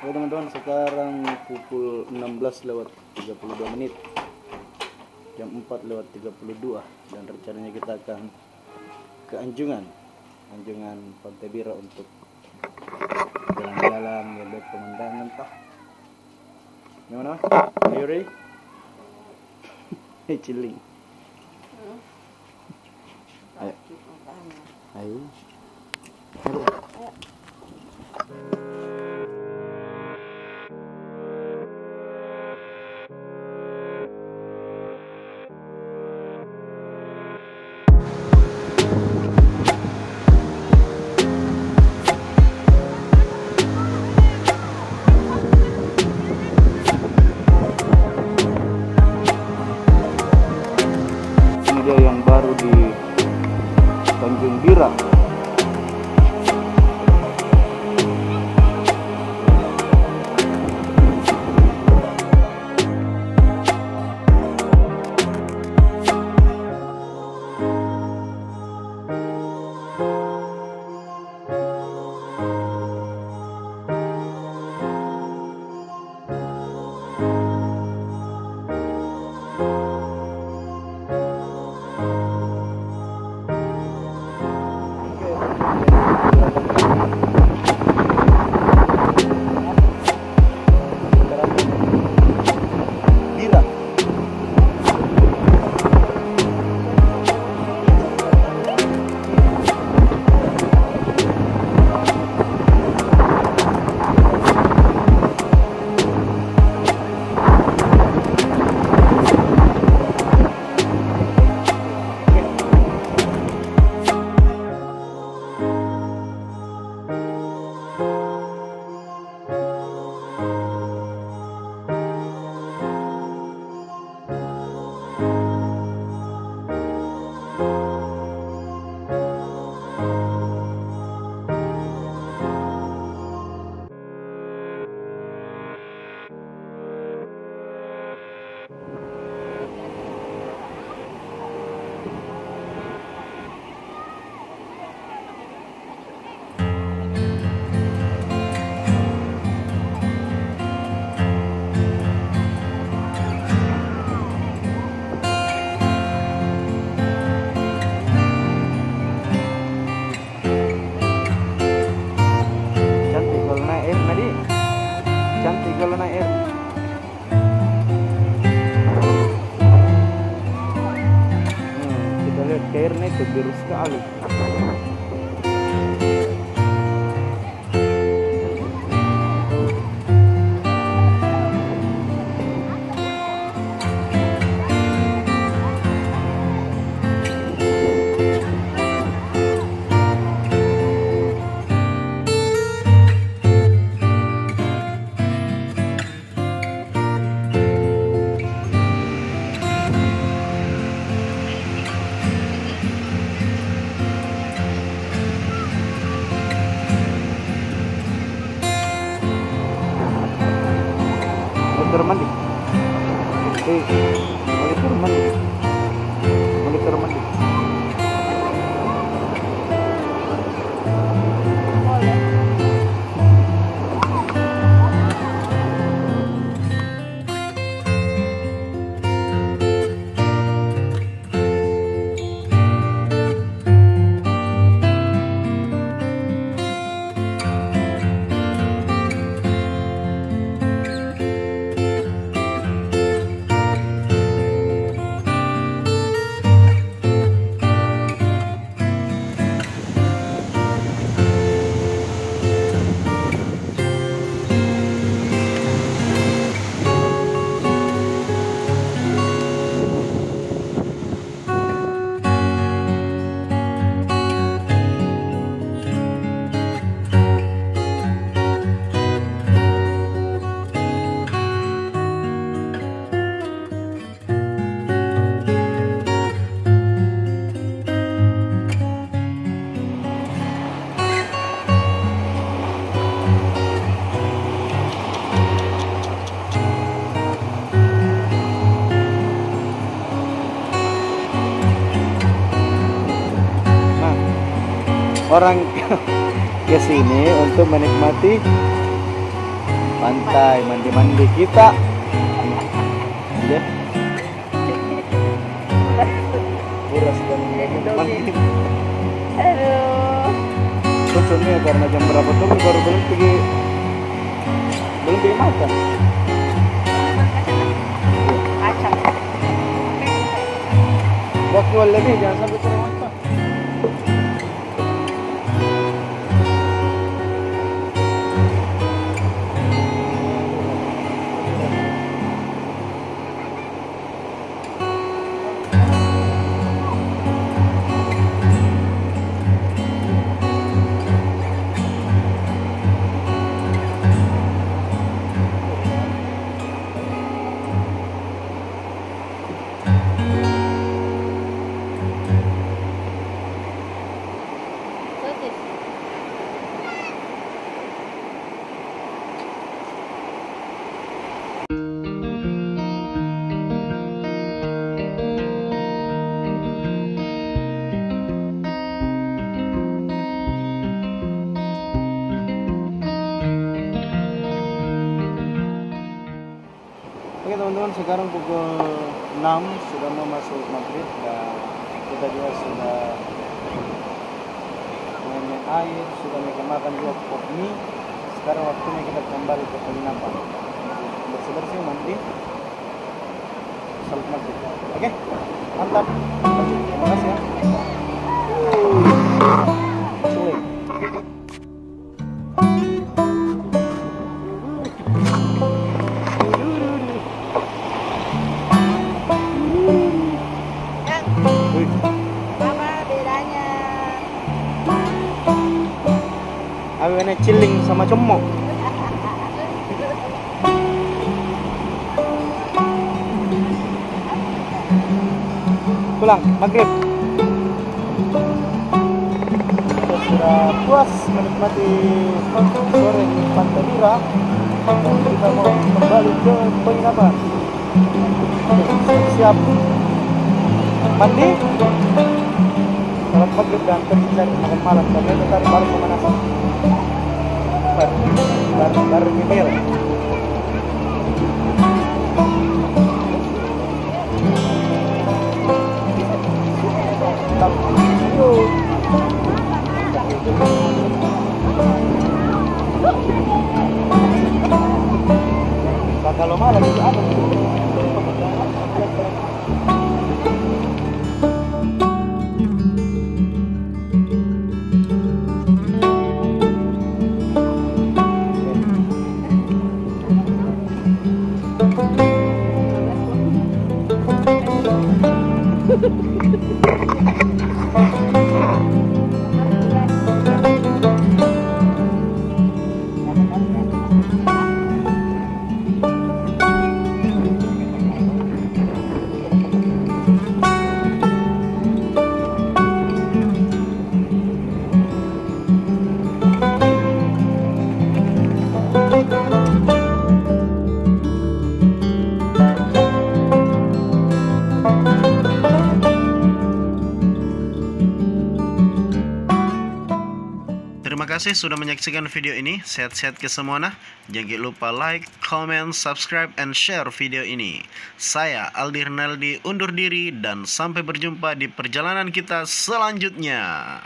Oke teman-teman, sekarang pukul 16:32, jam 4:32, dan rencananya kita akan ke Anjungan Pantai Bira untuk jalan-jalan, melihat pemandangan tak. Gimana? Are you ready? Chilling. Ayo. Ayo. Yang baru di Tanjung Bira. Cantik kalau naik air. Kita lihat airnya itu biru sekali. Mandi. Mandi. orang ke sini untuk menikmati Pantai, mandi-mandi kita. Ya. Uras dan mandi. Aduh. Contohnya karena jam berapa tuh baru belum pergi makan. Kacang. Waktu lebih jangan sampai sering makan. Sosis. Oke teman-teman, sekarang pukul 6 sudah mau masuk maghrib dan kita juga sudah main air, sudah makan juga pop mie. Sekarang waktunya kita kembali ke penginapan, bersih-bersih, mandi, salat maghrib. Oke, mantap. Terima kasih ya. Sulit. Apa bedanya? Awalnya ciling sama cemok. Pulang maghrib. Kita sudah puas menikmati sore di Pantai Lira. Dan kita mau kembali ke penginapan. Siap mandi, salat maghrib dan pergi cari makan malam. Karena itu tadi baru pemanasan. Baru mimir. Kalau malam itu ada. Terima kasih sudah menyaksikan video ini. Sehat-sehat ke semuanya. Jangan lupa like, comment, subscribe, and share video ini. Saya Aldi Rinaldi undur diri dan sampai berjumpa di perjalanan kita selanjutnya.